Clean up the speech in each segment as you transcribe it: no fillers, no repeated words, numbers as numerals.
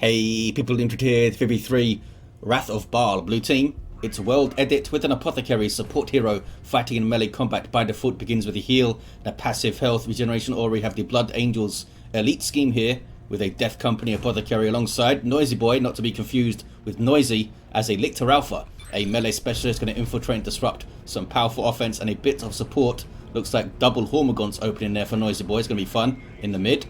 Hey people, Limited here, 53, Wrath of Baal, blue team. It's WorldEdit with an Apothecary support hero fighting in melee combat. By default begins with a heal, a passive health regeneration, or we have the Blood Angels elite scheme here with a Death Company Apothecary alongside NoisyBoy, not to be confused with Noisy, as a Lictor Alpha, a melee specialist going to infiltrate and disrupt some powerful offense and a bit of support. Looks like double Hormagaunts opening there for NoisyBoy. It's going to be fun in the mid.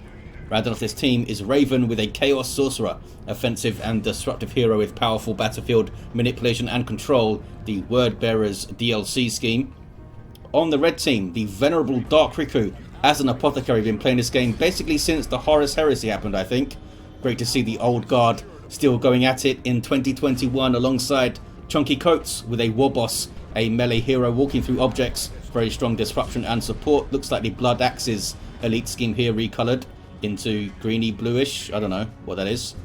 Rounding off this team is Raven with a Chaos Sorcerer, offensive and disruptive hero with powerful battlefield manipulation and control, the Word Bearer's DLC scheme. On the red team, the venerable Dark Riku as an Apothecary, been playing this game basically since the Horus Heresy happened, I think. Great to see the old guard still going at it in 2021 alongside ChunkyCoates with a Warboss, a melee hero walking through objects, very strong disruption and support. Looks like the Blood Axes elite scheme here recolored into greeny bluish, I don't know what that is.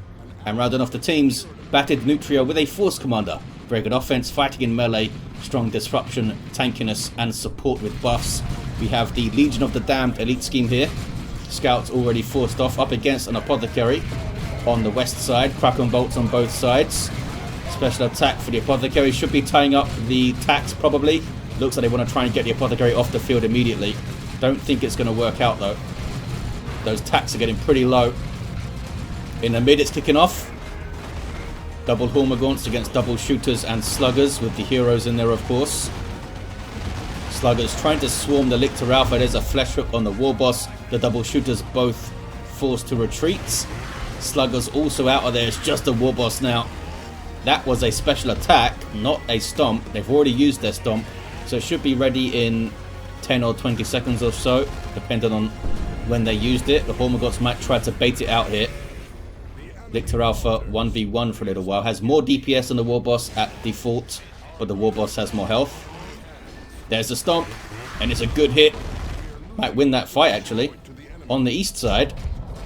And rounding off the teams, BattedNutria with a Force Commander, very good offense, fighting in melee, strong disruption, tankiness and support with buffs. We have the Legion of the Damned elite scheme here. Scouts already forced off up against an Apothecary on the west side, Kraken bolts on both sides. Special attack for the Apothecary, should be tying up the tax probably. Looks like they want to try and get the Apothecary off the field immediately. Don't think it's going to work out though. Those tacks are getting pretty low. In the mid it's kicking off. Double Hormagaunts against double shooters and sluggers with the heroes in there of course. Sluggers trying to swarm the Lictor Alpha. There's a flesh hook on the Warboss. The double shooters both forced to retreat. Sluggers also out of there. It's just a Warboss now. That was a special attack, not a stomp. They've already used their stomp, so it should be ready in 10 or 20 seconds or so, depending on when they used it. The Hormagaunts might try to bait it out here. Lictor Alpha 1v1 for a little while. Has more DPS than the Warboss at default, but the Warboss has more health. There's the stomp, and it's a good hit. Might win that fight actually. On the east side,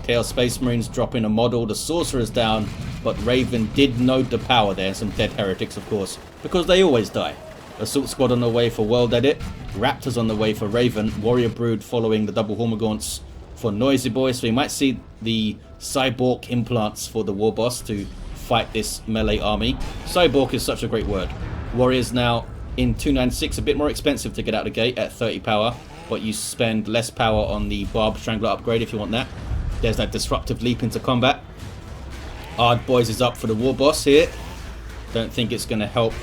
Chaos Space Marines dropping a model. The Sorcerer's down, but Raven did node the power there. Some dead heretics of course, because they always die. Assault Squad on the way for WorldEdit. Raptors on the way for Raven. Warrior Brood following the double Hormagaunts for NoisyBoy. So you might see the Cyborg implants for the Warboss to fight this melee army. Cyborg is such a great word. Warriors now in 296, a bit more expensive to get out the gate at 30 power, but you spend less power on the Barb Strangler upgrade if you want that. There's that disruptive leap into combat. Ard Boys is up for the Warboss here. Don't think it's going to help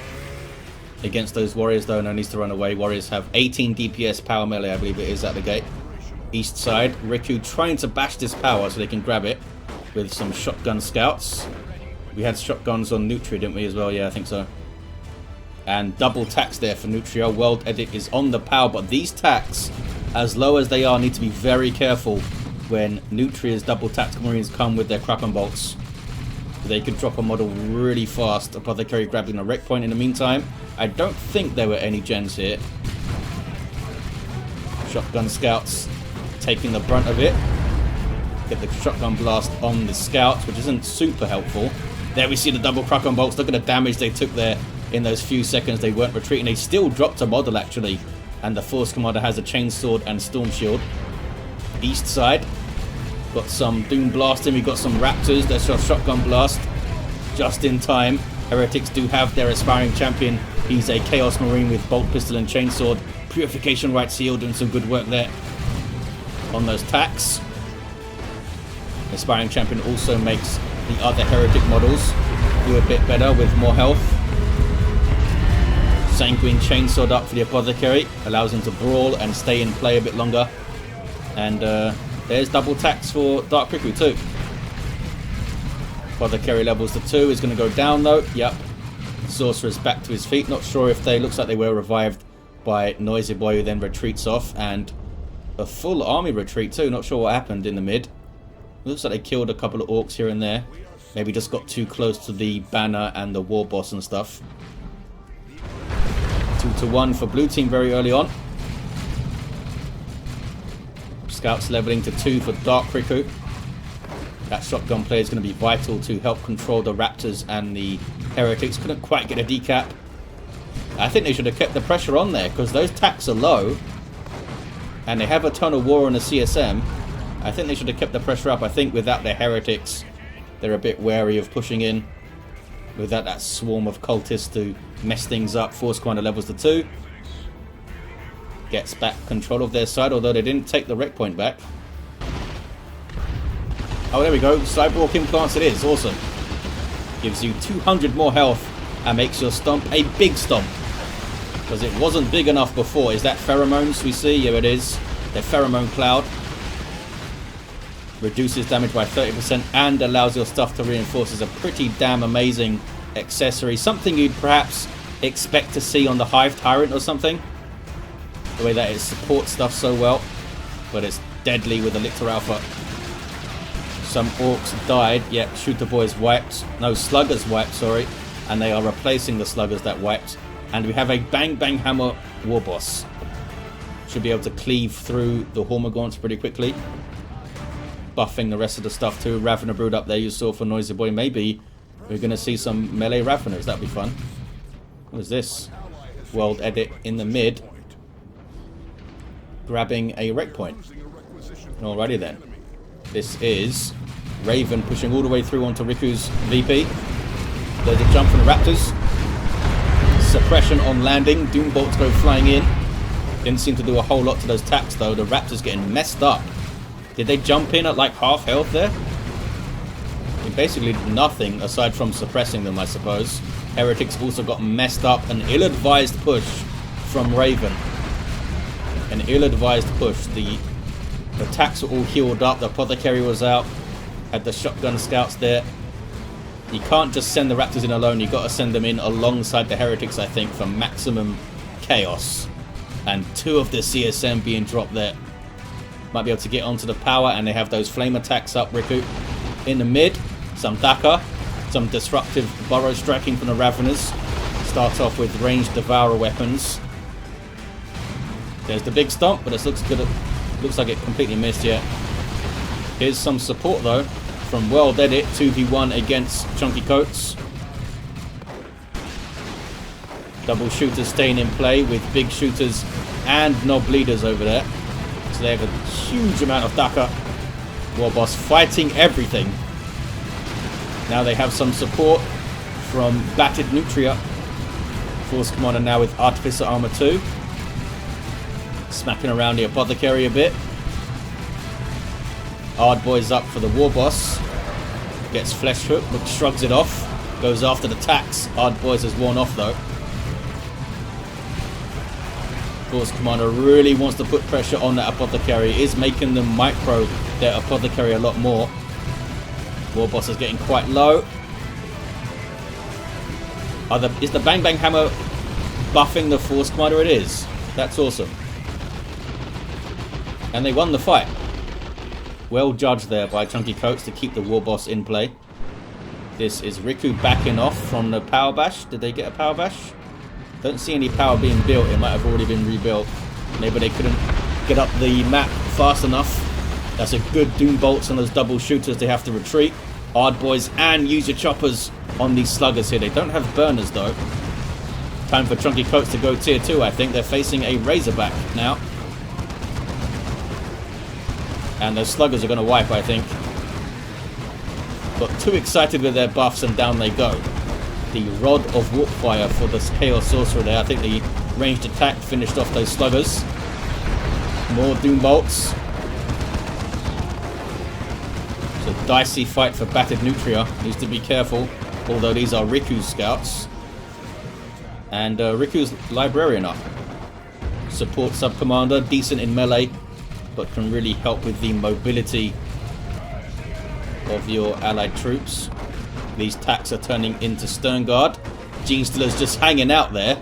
against those warriors though. No needs to run away. Warriors have 18 DPS power melee, I believe it is, at the gate. East side, Riku trying to bash this power so they can grab it with some shotgun scouts. We had shotguns on Nutria, didn't we, as well? Yeah, I think so. And double tax there for Nutria. WorldEdit is on the power, but these tacks, as low as they are, need to be very careful when Nutria's double tactical marines come with their Kraken bolts. They could drop a model really fast. Apothecary grabbing a wreck point in the meantime. I don't think there were any gens here. Shotgun scouts taking the brunt of it. Get the shotgun blast on the scouts, which isn't super helpful. There we see the double Kraken bolts. Look at the damage they took there in those few seconds. They weren't retreating. They still dropped a model actually. And the Force Commander has a Chainsword and Storm Shield. East side. Got some Doom Blasting. We've got some Raptors. There's a shotgun blast just in time. Heretics do have their aspiring champion. He's a Chaos Marine with Bolt Pistol and Chainsword. Purification Rite Seal doing some good work there on those tacks. Aspiring champion also makes the other heretic models do a bit better with more health. Sanguine Chainsword up for the Apothecary. Allows him to brawl and stay in play a bit longer. And there's double tax for Dark Riku too. Apothecary levels to 2. Is going to go down though. Yep. Sorcerer's back to his feet. Not sure if they... Looks like they were revived by NoisyBoy, who then retreats off. And a full army retreat too. Not sure what happened in the mid. Looks like they killed a couple of Orks here and there. Maybe just got too close to the banner and the Warboss and stuff. 2-1 for blue team very early on. Scouts leveling to 2 for Dark Riku. That shotgun play is going to be vital to help control the Raptors and the Heretics. Couldn't quite get a decap. I think they should have kept the pressure on there because those tacks are low. And they have a ton of war on the CSM. I think they should have kept the pressure up. I think without their Heretics They're a bit wary of pushing in without that swarm of cultists to mess things up. Force Commander levels to 2. Gets back control of their side, although they didn't take the wreck point back. Oh, there we go. Cyborg implants it is. Awesome. Gives you 200 more health and makes your stomp a big stomp. Because it wasn't big enough before. Is that pheromones we see? Yeah, it is. The pheromone cloud. Reduces damage by 30% and allows your stuff to reinforce. Is a pretty damn amazing accessory. Something you'd perhaps expect to see on the Hive Tyrant or something. The way that it supports stuff so well. But it's deadly with the Lictor Alpha. Some Orks died. Yeah, Shooter Boys wiped. No, Sluggers wiped, sorry. And they are replacing the Sluggers that wiped. And we have a Bang Bang Hammer Warboss. Should be able to cleave through the Hormagaunts pretty quickly. Buffing the rest of the stuff too. Ravener Brood up there you saw for NoisyBoy. Maybe we're going to see some melee Raveners. That'd be fun. What is this? WorldEdit in the mid. Grabbing a wreck point. Alrighty then. This is Raven pushing all the way through onto Riku's VP. There's a jump from the Raptors. Suppression on landing. Doom bolts go flying in. Didn't seem to do a whole lot to those tacks though. The Raptors getting messed up. Did they jump in at like half health there? I mean, basically nothing aside from suppressing them, I suppose. Heretics also got messed up. An ill-advised push from Raven. An ill-advised push. The attacks were all healed up. The Apothecary was out. Had the shotgun scouts there. You can't just send the Raptors in alone. You've got to send them in alongside the Heretics, I think, for maximum chaos. And 2 of the CSM being dropped there. Might be able to get onto the power, and they have those flame attacks up. Riku in the mid. Some Daka. Some disruptive burrow striking from the Raveners. Starts off with ranged Devourer weapons. There's the big stomp, but it looks good. Looks like it completely missed yet. Here's some support though from WorldEdit. 2v1 against ChunkyCoates. Double shooters staying in play with big shooters and knob leaders over there. So they have a huge amount of Daka. Warboss fighting everything. Now they have some support from BattedNutria. Force Commander now with Artificer Armor 2. Smacking around the Apothecary a bit. Boy's up for the Warboss. Gets Flesh Hook, but shrugs it off. Goes after the tax. Boy's has worn off though. Force Commander really wants to put pressure on that Apothecary. Is making them micro their Apothecary a lot more. Warboss is getting quite low. Is the Bang Bang Hammer buffing the Force Commander? It is. That's awesome. And they won the fight. Well judged there by ChunkyCoates to keep the Warboss in play. This is Riku backing off from the Power Bash. Did they get a Power Bash? Don't see any power being built. It might have already been rebuilt. Maybe they couldn't get up the map fast enough. That's a good Doom Bolts on those double shooters. They have to retreat. Boys, and use your choppers on these sluggers here. They don't have burners though. Time for ChunkyCoates to go tier 2, I think. They're facing a Razorback now. And those sluggers are going to wipe, I think. Got too excited with their buffs and down they go. The Rod of Warpfire for the Chaos Sorcerer there. I think the ranged attack finished off those sluggers. More Doom Bolts. It's a dicey fight for BattedNutria. Needs to be careful. Although these are Riku's scouts. And Riku's Librarian up. Support Sub-Commander. Decent in melee. But can really help with the mobility of your allied troops. These tacks are turning into Stern Guard. Genestealer's just hanging out there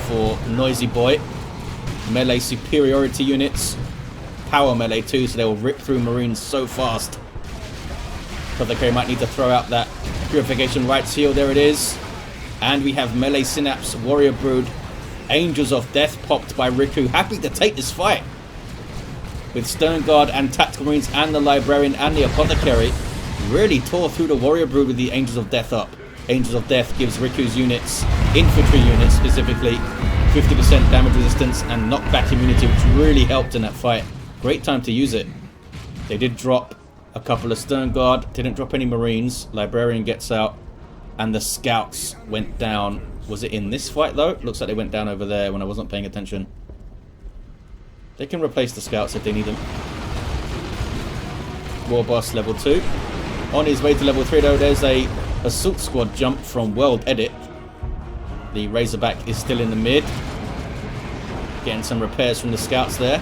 for NoisyBoy. Melee superiority units. Power melee too, so they will rip through Marines so fast. Apothecary might need to throw out that Purification Rites heal. There it is. And we have Melee Synapse, Warrior Brood, Angels of Death popped by Riku. Happy to take this fight. With Stern Guard and Tactical Marines and the Librarian and the Apothecary. Really tore through the Warrior Brood with the Angels of Death up. Angels of Death gives Riku's units, infantry units specifically, 50% damage resistance and knockback immunity, which really helped in that fight. Great time to use it. They did drop A couple of Stern Guard, didn't drop any Marines. Librarian gets out, and the scouts went down. Was it in this fight though? Looks like they went down over there when I wasn't paying attention. They can replace the scouts if they need them. Warboss level 2. On his way to level 3 though, there's a assault squad jump from WorldEdit. The Razorback is still in the mid. Getting some repairs from the scouts there.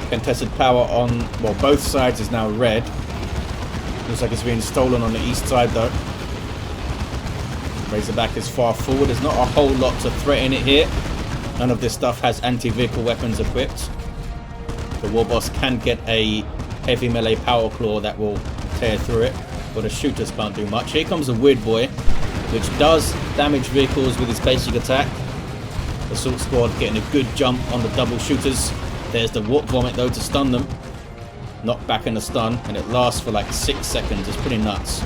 Contested power on, well, both sides is now red. Looks like it's being stolen on the east side though. Razorback is far forward. There's not a whole lot to threaten it here. None of this stuff has anti-vehicle weapons equipped. The Warboss can get a heavy melee power claw that will tear through it, but the shooters can't do much. Here comes a Weird Boy, which does damage vehicles with his basic attack. Assault squad getting a good jump on the double shooters. There's the Warp Vomit though to stun them. Knock back in the stun, and it lasts for like 6 seconds. It's pretty nuts.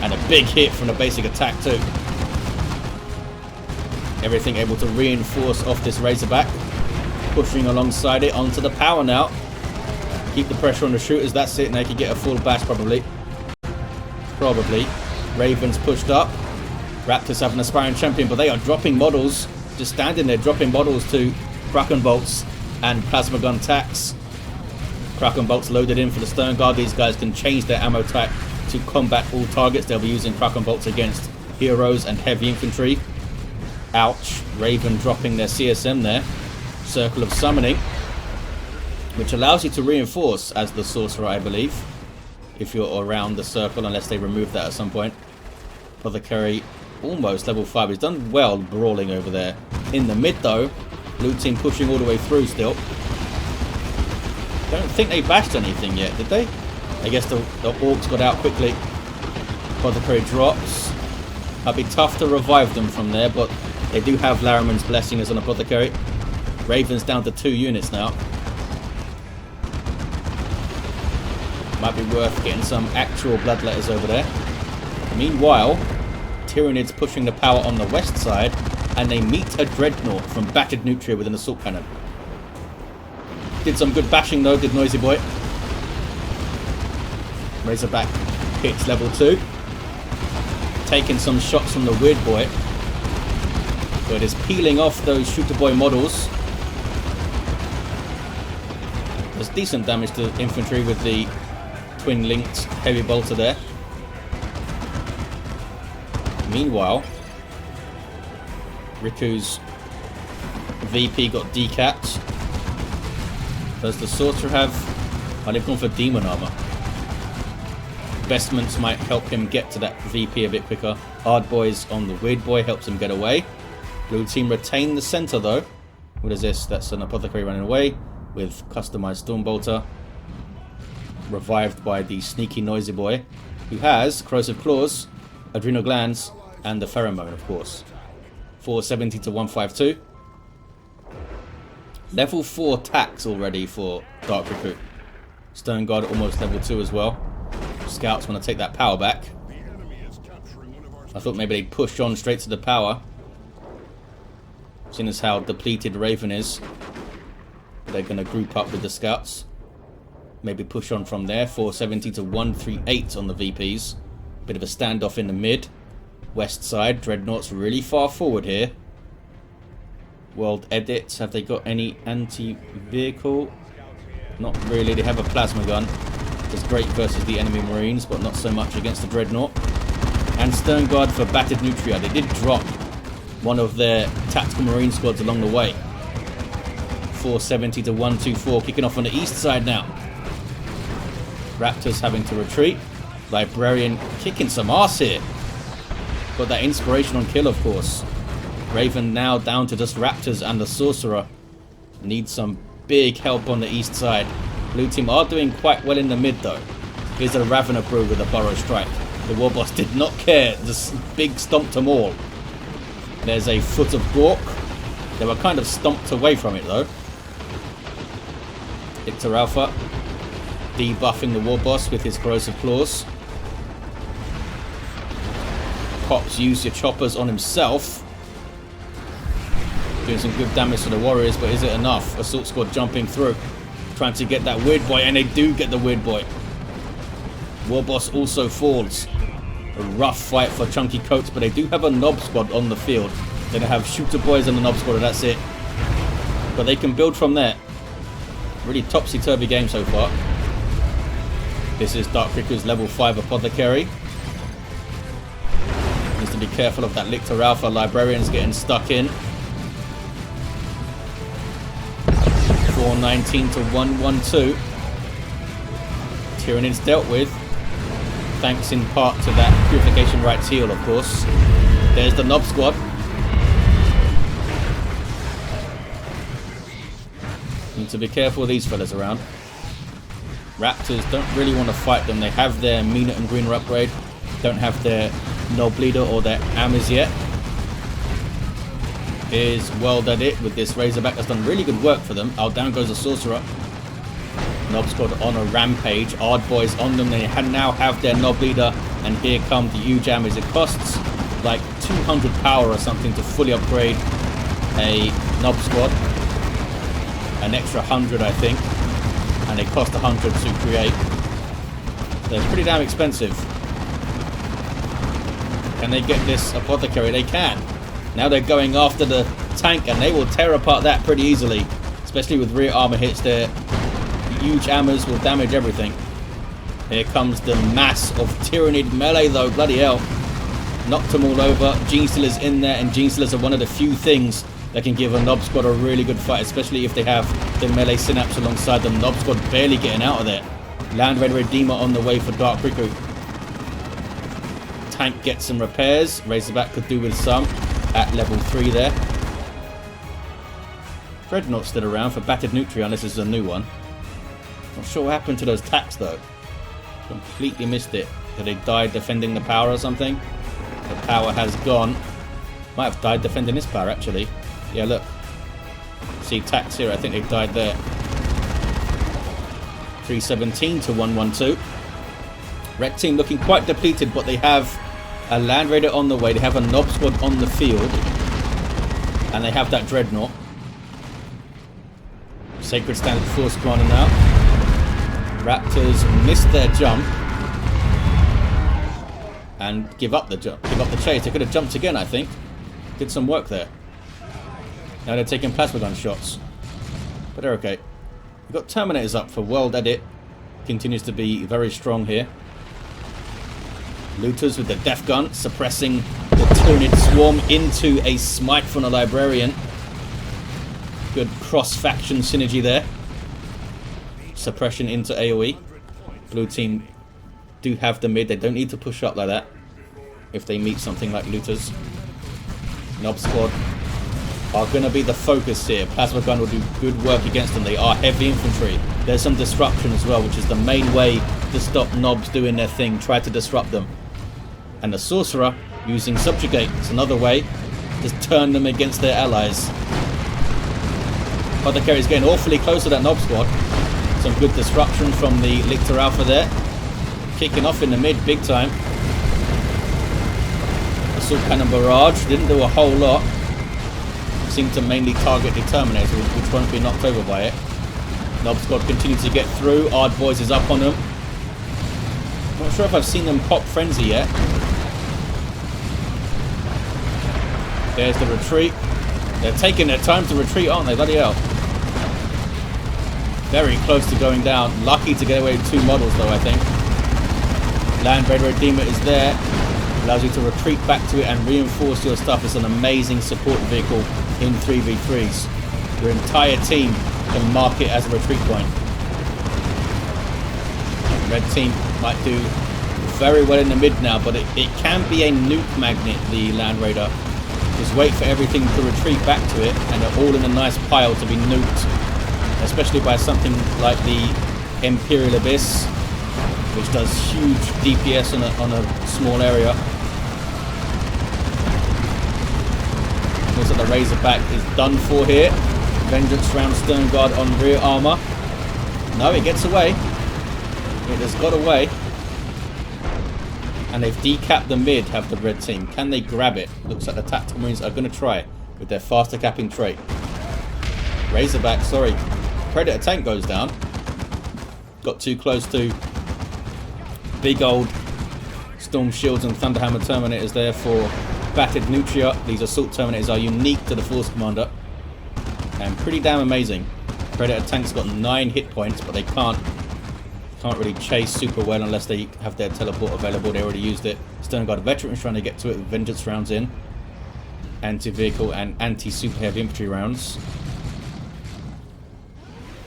And a big hit from the basic attack too. Everything able to reinforce off this Razorback. Pushing alongside it onto the power now. Keep the pressure on the shooters. That's it. Now they can get a full bash probably. Ravens pushed up. Raptors have an aspiring champion, but they are dropping models. Just standing there dropping models to Kraken Bolts and Plasma Gun Tacks. Kraken Bolts loaded in for the Stern Guard. These guys can change their ammo type to combat all targets. They'll be using Kraken Bolts against heroes and heavy infantry. Ouch. Raven dropping their CSM there. Circle of Summoning, which allows you to reinforce as the Sorcerer, I believe, if you're around the circle, unless they remove that at some point. Apothecary, almost level 5. He's done well brawling over there. In the mid, though, blue team pushing all the way through still. Don't think they bashed anything yet, did they? I guess the Orks got out quickly. Apothecary drops. Might be tough to revive them from there, but they do have Lariman's Blessing as an Apothecary. Raven's down to 2 units now. Might be worth getting some actual bloodletters over there. Meanwhile, Tyranids pushing the power on the west side, and they meet a Dreadnought from BattedNutria with an assault cannon. Did some good bashing though, did NoisyBoy. Razorback hits level 2. Taking some shots from the Weird Boy. But is peeling off those Shooter Boy models. There's decent damage to infantry with the twin-linked heavy bolter there. Meanwhile, Riku's VP got decapped. Does the Sorcerer have... Oh, they've gone for Demon Armor. Investments might help him get to that VP a bit quicker. Hard Boys on the Weird Boy helps him get away. Blue team retain the center though. What is this? That's an Apothecary running away with customized Stormbolter. Revived by the sneaky NoisyBoy, who has Corrosive Claws, Adrenal Glands, and the Pheromone, of course. 470 to 152. Level 4 tax already for Dark Recruit. Stern Guard almost level 2 as well. Scouts want to take that power back. I thought maybe they'd push on straight to the power, seeing as how depleted Raven is. They're going to group up with the scouts. Maybe push on from there. 470 to 138 on the VPs. Bit of a standoff in the mid. West side. Dreadnoughts really far forward here. WorldEdit. Have they got any anti-vehicle? Not really. They have a plasma gun. It's great versus the enemy Marines, but not so much against the Dreadnought. And Stern Guard for BattedNutria. They did drop one of their tactical Marine squads along the way. 470 to 124. Kicking off on the east side now. Raptors having to retreat. Librarian kicking some ass here. Got that inspiration on kill, of course. Raven now down to just Raptors and the Sorcerer. Need some big help on the east side. Blue team are doing quite well in the mid though. Here's a Ravener Brew with a Burrow Strike. The Warboss did not care. Just big stomped them all. There's a Foot of Gork. They were kind of stomped away from it though. Lictor Alpha debuffing the Warboss with his Corrosive Claws. Pops use your choppers on himself. Doing some good damage to the warriors, but is it enough? Assault squad jumping through. trying to get that weird boy, and they do get the weird boy. Warboss also falls. A rough fight for ChunkyCoates, but they do have a Nob Squad on the field. They don't have Shooter Boys and the Nob Squad, and that's it. But they can build from there. Really topsy-turvy game so far. This is Dark Riku's level 5 Apothecary. Needs to be careful of that Lictor Alpha. Librarian's getting stuck in. 419 to 112. Tyranids dealt with. Thanks in part to that Purification Rites heal, of course. There's the Nob Squad. Need to be careful of these fellas around. Raptors don't really want to fight them. They have their Mina and Greener upgrade. Don't have their Nob Leader or their Ammers yet. Here's WorldEdit with this Razorback that's done really good work for them. Oh, down goes the Sorcerer. Nob Squad on a rampage. Odd Boys on them. They now have their Nob Leader. And here come the huge Ammers. It costs like 200 power or something to fully upgrade a Nob Squad. An extra 100, I think. And they cost 100 to create. They're pretty damn expensive. Can they get this Apothecary? They can. Now they're going after the tank, and they will tear apart that pretty easily. Especially with rear armor hits. Their huge hammers will damage everything. Here comes the mass of Tyranid melee though. Bloody hell. Knocked them all over. Gene Stealers in there, and Gene Stealers are one of the few things that can give a Nob Squad a really good fight, especially if they have the melee synapse alongside them. Nob Squad barely getting out of there. Land Raider Redeemer on the way for Dark Riku. Tank gets some repairs. Razorback could do with some at level 3 there. Dreadnought's still around for BattedNutria, unless this is a new one. Not sure what happened to those tacks though. Completely missed it. Did they die defending the power or something? The power has gone. Might have died defending this power actually. Yeah, look. See tacks here. I think they died there. 317 to 112. Red team looking quite depleted, but they have a Land Raider on the way. They have a Nob Squad on the field. And they have that Dreadnought. Sacred Standard Force Commander now. Raptors missed their jump. And give up the jump. Give up the chase. They could have jumped again, I think. Did some work there. Now they're taking plasma gun shots. But they're okay. We've got Terminators up for WorldEdit. Continues to be very strong here. Looters with the Death Gun suppressing the Tyranid swarm into a smite from a Librarian. Good cross-faction synergy there. Suppression into AoE. Blue team do have the mid. They don't need to push up like that if they meet something like Looters. Nob Squad are going to be the focus here. Plasma Gun will do good work against them. They are heavy infantry. There's some disruption as well, which is the main way to stop Nobs doing their thing. Try to disrupt them. And the Sorcerer using Subjugate. It's another way to turn them against their allies. Apothecary is getting awfully close to that Nob Squad. Some good disruption from the Lictor Alpha there. Kicking off in the mid big time. Assault Cannon Barrage didn't do a whole lot. Seemed to mainly target the Terminator, which won't be knocked over by it. Nob Squad continues to get through. Odd Boys is up on them. Not sure if I've seen them pop Frenzy yet. There's the retreat. They're taking their time to retreat, aren't they? Bloody hell. Very close to going down. Lucky to get away with 2 models though, I think. Land Raider Redeemer is there. Allows you to retreat back to it and reinforce your stuff. It's an amazing support vehicle in 3v3s. Your entire team can mark it as a retreat point. Red team might do very well in the mid now, but it can be a nuke magnet, the Land Raider. Just wait for everything to retreat back to it, and they're all in a nice pile to be nuked. Especially by something like the Imperial Abyss, which does huge DPS on a small area. Looks like the Razorback is done for here. Vengeance round Stern Guard on rear armor. No, it gets away. It has got away. And they've decapped the mid, have the red team. Can they grab it? Looks like the Tactical Marines are going to try with their faster capping trait. Razorback, sorry. Predator tank goes down. got too close to big old Storm Shields and Thunderhammer Terminators there for BattedNutria. These Assault Terminators are unique to the Force Commander and pretty damn amazing. Predator tanks got 9 hit points, but they can't really chase super well unless they have their teleport available. They already used it. Stone Guard Veterans trying to get to it with Vengeance rounds in. Anti-vehicle and anti-super heavy infantry rounds.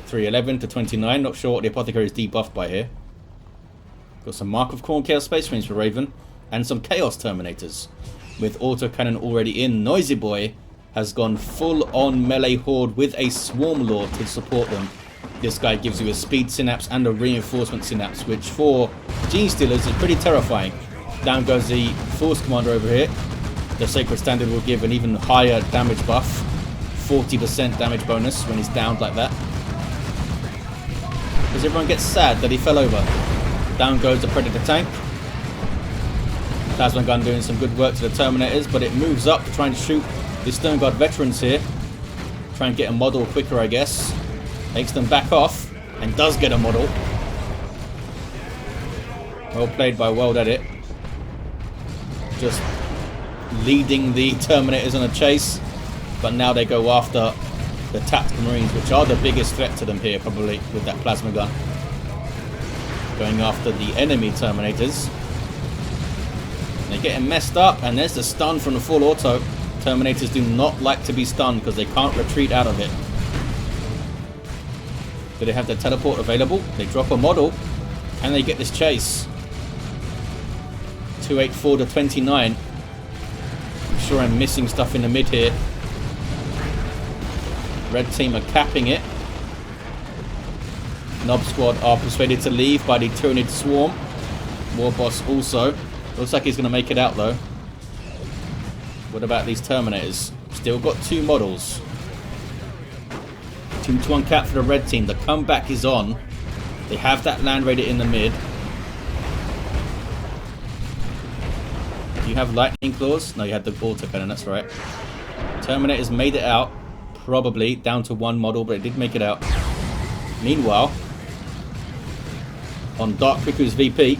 311 to 29. Not sure what the Apothecary is debuffed by here. Got some Mark of Corn Chaos Space Marines for Raven. And some Chaos Terminators. With autocannon already in, NoisyBoy has gone full on melee horde with a Swarm Lord to support them. This guy gives you a speed synapse and a reinforcement synapse, which for Gene Stealers is pretty terrifying. Down goes the Force Commander over here. The Sacred Standard will give an even higher damage buff. 40% damage bonus when he's downed like that. Does everyone get sad that he fell over? Down goes the Predator tank. Plasma gun doing some good work to the Terminators, but it moves up to try and shoot the Stone Guard Veterans here. Try and get a model quicker, I guess. Makes them back off and does get a model. Well played by WorldEdit. Just leading the Terminators on a chase, but now they go after the Tactical Marines, which are the biggest threat to them here, probably, with that plasma gun. Going after the enemy Terminators. They're getting messed up, and there's the stun from the full auto. Terminators do not like to be stunned because they can't retreat out of it. Do they have their teleport available? They drop a model. Can they get this chase? 284 to 29. I'm sure I'm missing stuff in the mid here. Red team are capping it. Nob squad are persuaded to leave by the Tyranid swarm. Warboss also. Looks like he's going to make it out though. What about these Terminators? Still got 2 models. 2 to 1 cap for the red team. The comeback is on. They have that Land Raider in the mid. Do you have lightning claws? No, you had the autocannon, that's right. Terminators made it out. Probably down to 1 model, but it did make it out. Meanwhile, on Dark Riku's VP,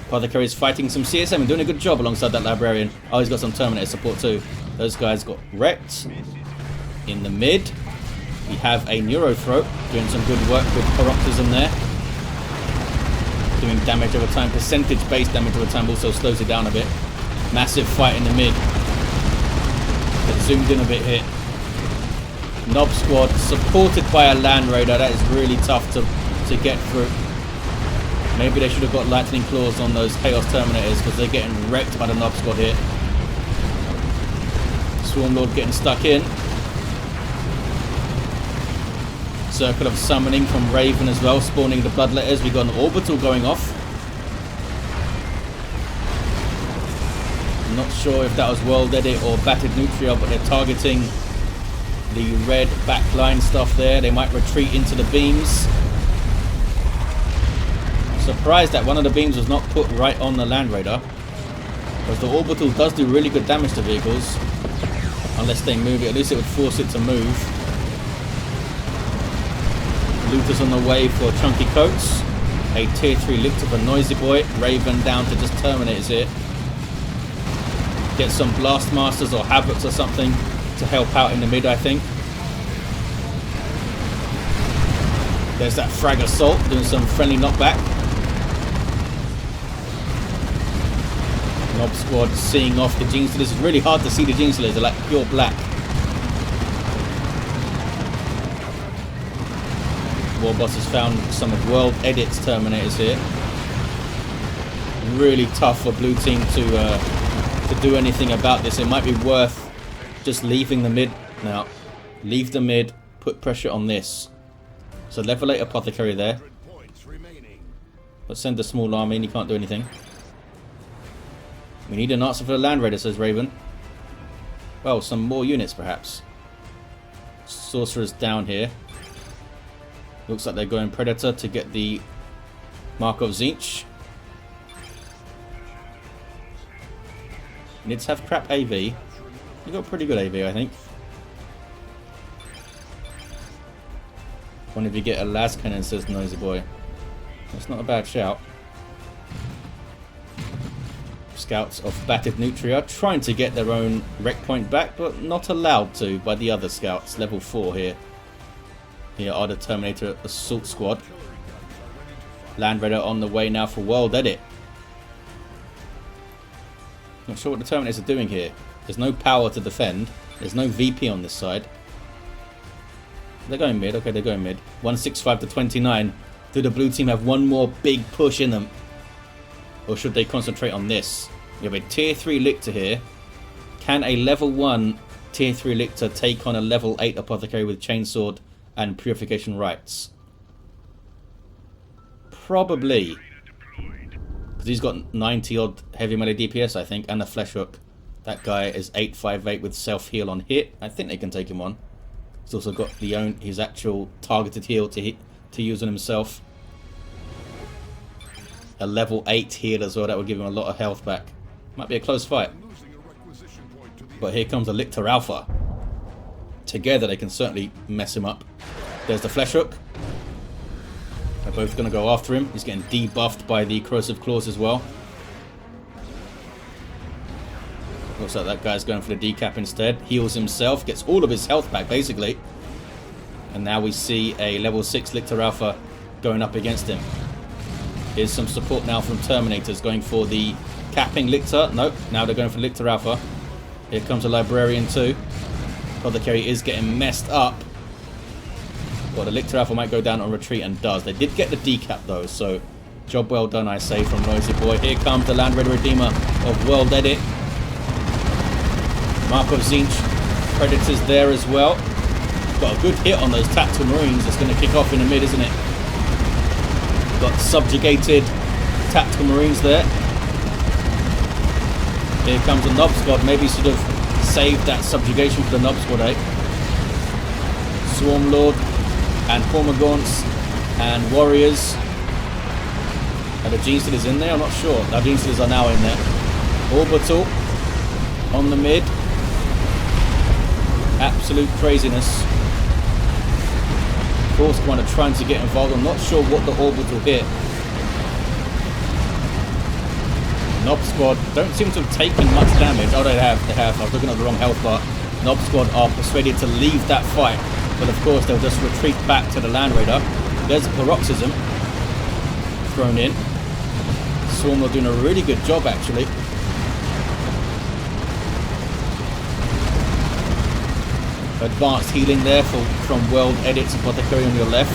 Apothecary is fighting some CSM and doing a good job alongside that Librarian. Oh, he's got some Terminator support too. Those guys got wrecked. In the mid, we have a Neurothroat doing some good work with Paroxysm there. Doing damage over time. Percentage-based damage over time also slows it down a bit. Massive fight in the mid. Get zoomed in a bit here. Nob squad supported by a Land Raider. That is really tough to get through. Maybe they should have got lightning claws on those Chaos Terminators because they're getting wrecked by the Nob squad here. Swarm Lord getting stuck in. Circle of Summoning from Raven as well, spawning the Bloodletters. We got an Orbital going off. I'm not sure if that was WorldEdit or BattedNutria, but they're targeting the red backline stuff there. They might retreat into the beams. Surprised that one of the beams was not put right on the Land Raider, because the Orbital does do really good damage to vehicles. Unless they move it, at least it would force it to move. Looters on the way for ChunkyCoates. A tier 3 Lictor for NoisyBoy. Raven down to just Terminators here. Get some Blastmasters or Havocs or something to help out in the mid, I think. There's that Frag Assault doing some friendly knockback. Nob squad seeing off the Gene Stealers. It's really hard to see the Gene Stealers. They're like pure black. Warboss has found some of WorldEdit's Terminators here. Really tough for blue team to do anything about this. It might be worth just leaving the mid now. Leave the mid, put pressure on this. So level 8 Apothecary there. But send a small army and you can't do anything. We need an answer for the Land Raider, says Raven. Well, some more units perhaps. Sorcerer's down here. Looks like they're going Predator to get the Mark of Tzeentch. Nids have crap AV. You got pretty good AV, I think. One of you get a las cannon, says NoisyBoy. That's not a bad shout. Scouts of BattedNutria trying to get their own rec point back, but not allowed to by the other scouts. Level 4 here. Here are the Terminator Assault Squad. Land Raider on the way now for WorldEdit. Not sure what the Terminators are doing here. There's no power to defend. There's no VP on this side. They're going mid. Okay, they're going mid. 165 to 29. Do the blue team have one more big push in them? Or should they concentrate on this? We have a tier 3 Lictor here. Can a level 1 tier 3 Lictor take on a level 8 Apothecary with Chainsword and Purification Rites? Probably. Because he's got 90 odd heavy melee DPS, I think, and a flesh hook. That guy is 858 with self heal on hit. I think they can take him on. He's also got his actual targeted heal to use on himself. A level 8 heal as well. That would give him a lot of health back. Might be a close fight. But here comes a Lictor Alpha. Together they can certainly mess him up. There's the flesh hook. They're both going to go after him. He's getting debuffed by the corrosive claws as well. Looks like that guy's going for the decap instead. Heals himself. Gets all of his health back basically. And now we see a level 6 Lictor Alpha going up against him. Here's some support now from Terminators going for the capping Lictor. Nope, now they're going for Lictor Alpha. Here comes a Librarian too. Apothecary is getting messed up. Well, the Lictor Alpha might go down on retreat and does. They did get the decap though, so job well done I say from NoisyBoy. Here comes the Land Raider Redeemer of WorldEdit. Mark of Zinch. Predators there as well. Got a good hit on those Tactical Marines. It's going to kick off in the mid, isn't it? Got subjugated Tactical Marines there. Here comes the Nob Squad. Maybe should have saved that subjugation for the Nob Squad, eh? Swarmlord and Hormagaunts and Warriors. Are the Gene Stealers in there? I'm not sure. The Gene Stealers are now in there. Orbital on the mid. Absolute craziness. Force Commander trying to get involved. I'm not sure what the orbital hit. Nob Squad don't seem to have taken much damage. Oh, they have. I was looking at the wrong health bar. Nob Squad are persuaded to leave that fight. But of course, they'll just retreat back to the Land Raider. There's a Paroxysm thrown in. Swarm are doing a really good job, actually. Advanced healing there from WorldEdit's Apothecary on your left.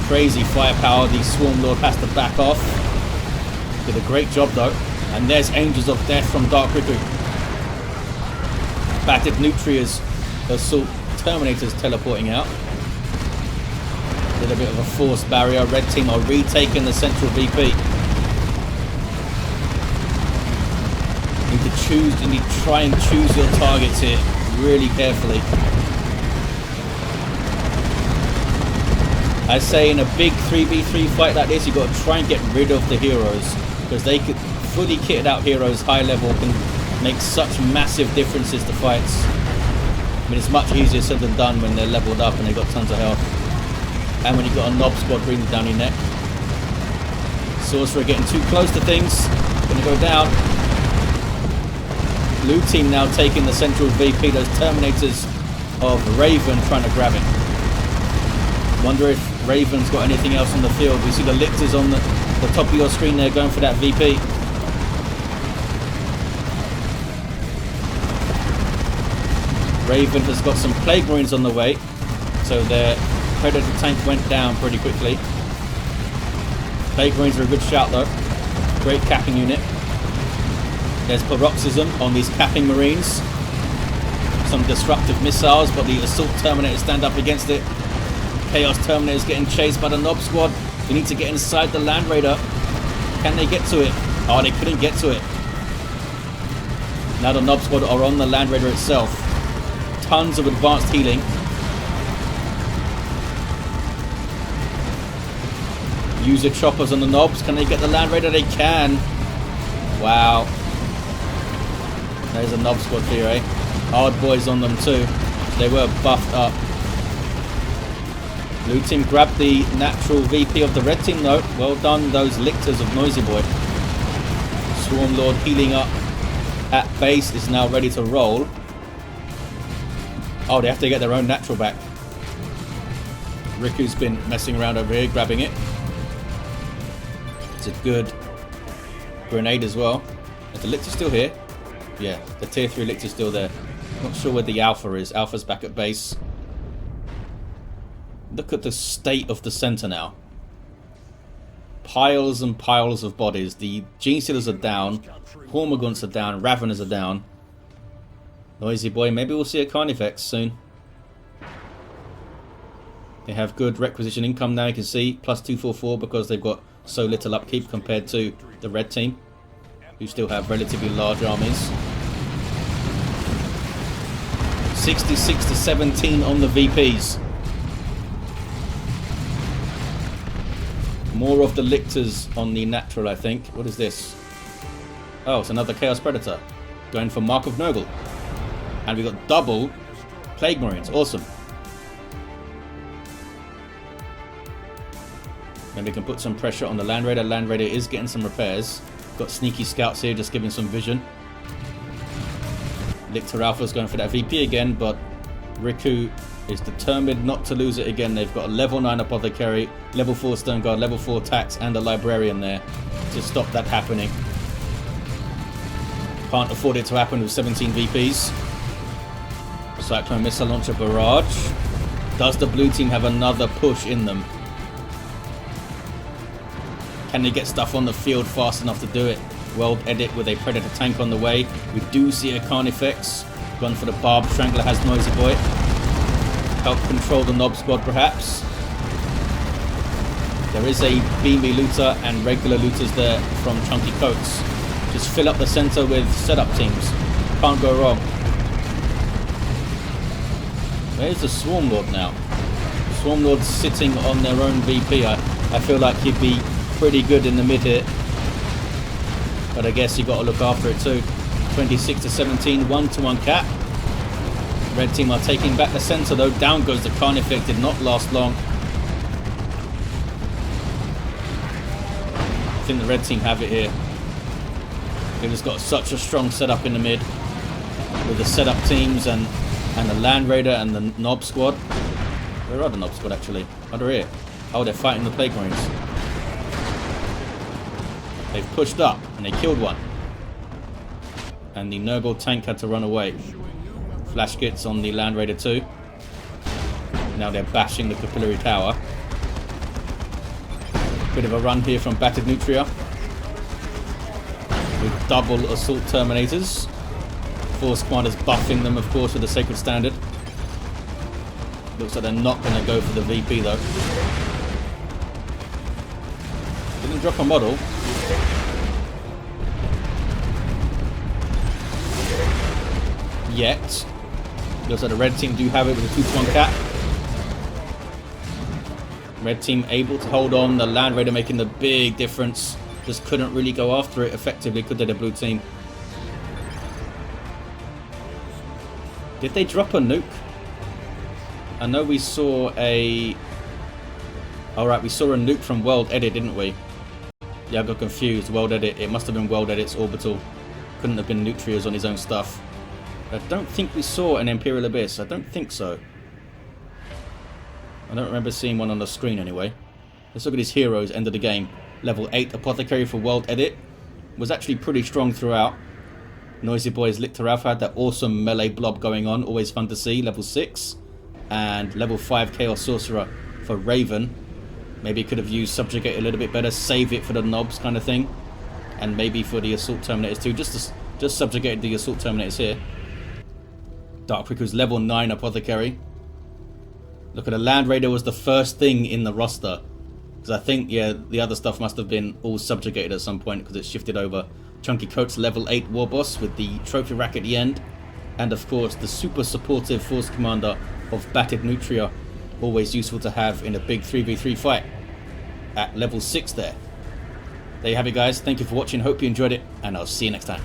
Crazy firepower. The Swarm Lord has to back off. Did a great job though. And there's Angels of Death from Dark Riku. BattedNutria's Assault Terminators teleporting out. Did a bit of a force barrier. Red team are retaking the central VP. You need to try and choose your targets here really carefully. I say in a big 3v3 fight like this, you've got to try and get rid of the heroes, because they could fully kitted out heroes high level can make such massive differences to fights. I mean, it's much easier said than done when they're leveled up and they've got tons of health, and when you've got a Nob Squad breathing down your neck. Sorcerer getting too close to things, gonna go down. Blue team now taking the central VP. Those Terminators of Raven trying to grab it. Wonder if Raven's got anything else on the field. We see the Lictors on the top of your screen there going for that VP. Raven has got some Plague Marines on the way, so their Predator tank went down pretty quickly. Plague Marines are a good shout though. Great capping unit. There's Paroxysm on these capping Marines. Some disruptive missiles, but the Assault Terminators stand up against it. Chaos Terminators getting chased by the Nob Squad. They need to get inside the Land Raider. Can they get to it? Oh, they couldn't get to it. Now the Nob Squad are on the Land Raider itself. Tons of advanced healing. User choppers on the Nobs. Can they get the Land Raider? They can. Wow. There's a Nob Squad here, eh? Hard boys on them too. They were buffed up. Blue team grabbed the natural VP of the red team though. Well done, those Lictors of NoisyBoy. Swarmlord healing up at base is now ready to roll. Oh, they have to get their own natural back. Riku's been messing around over here, grabbing it. It's a good grenade as well. Is the Lictor still here? Yeah, the tier 3 Lictor's still there. Not sure where the Alpha is. Alpha's back at base. Look at the state of the center now. Piles and piles of bodies. The Gene Stealers are down. Hormagaunts are down. Raveners are down. NoisyBoy, maybe we'll see a Carnifex soon. They have good requisition income now, you can see. Plus 244 because they've got so little upkeep compared to the red team, who still have relatively large armies. 66 to 17 on the VPs. More of the Lictors on the natural, I think. What is this? Oh, it's another Chaos Predator. Going for Mark of Nurgle. And we got double Plague Marines. Awesome. Maybe we can put some pressure on the Land Raider. Land Raider is getting some repairs. Got sneaky scouts here, just giving some vision. Lictor Alpha's going for that VP again, but Riku is determined not to lose it again. They've got a level 9 Apothecary, level 4 Stone Guard, level 4 Tax, and a Librarian there to stop that happening. Can't afford it to happen with 17 VPs. Cyclone Missile Launcher Barrage. Does the blue team have another push in them? Can they get stuff on the field fast enough to do it? WorldEdit with a Predator tank on the way. We do see a Carnifex. Gone for the Barb. Strangler has NoisyBoy. Help control the Nob Squad perhaps. There is a Beamy Looter and regular Looters there from ChunkyCoates. Just fill up the center with setup teams. Can't go wrong. Where's the Swarmlord now? Swarmlord's sitting on their own VP. I feel like he'd be pretty good in the mid here. But I guess you got to look after it too. 26 to 17, 1-1 cap. Red team are taking back the center though. Down goes the Carnifex, did not last long. I think the red team have it here. They've just got such a strong setup in the mid. With the setup teams and the Land Raider and the Nob Squad. Where are the Nob Squad actually? Oh, they're here. Oh, they're fighting the Plague Marines. They've pushed up and they killed one. And the Nurgle tank had to run away. Flash kits on the Land Raider too. Now they're bashing the Capillary Tower. Bit of a run here from BattedNutria. With double Assault Terminators. Force Squaders buffing them, of course, with the Sacred Standard. Looks like they're not going to go for the VP though. Didn't drop a model. Yet. Looks like the red team do have it with a 2-1 cap. Red team able to hold on. The Land Raider making the big difference. Just couldn't really go after it effectively, could they, the blue team? Did they drop a nuke? I know we saw a... Alright, we saw a nuke from WorldEdit, didn't we? Yeah, I got confused. WorldEdit. It must have been WorldEdit's orbital. Couldn't have been Nutria's on his own stuff. I don't think we saw an Imperial Abyss. I don't think so. I don't remember seeing one on the screen anyway. Let's look at his heroes. End of the game. Level 8 Apothecary for WorldEdit. Was actually pretty strong throughout. NoisyBoy's Lictor Alpha had that awesome melee blob going on. Always fun to see. Level 6. And level 5 Chaos Sorcerer for Raven. Maybe could have used Subjugate a little bit better. Save it for the knobs kind of thing. And maybe for the Assault Terminators too. Just subjugated the Assault Terminators here. Dark Riku's level 9 Apothecary. Look at the Land Raider was the first thing in the roster. Because I think, yeah, the other stuff must have been all subjugated at some point because it shifted over. ChunkyCoates level 8 Warboss with the trophy rack at the end. And of course the super supportive Force Commander of BattedNutria. Always useful to have in a big 3v3 fight. At level 6 there. There you have it guys. Thank you for watching. Hope you enjoyed it. And I'll see you next time.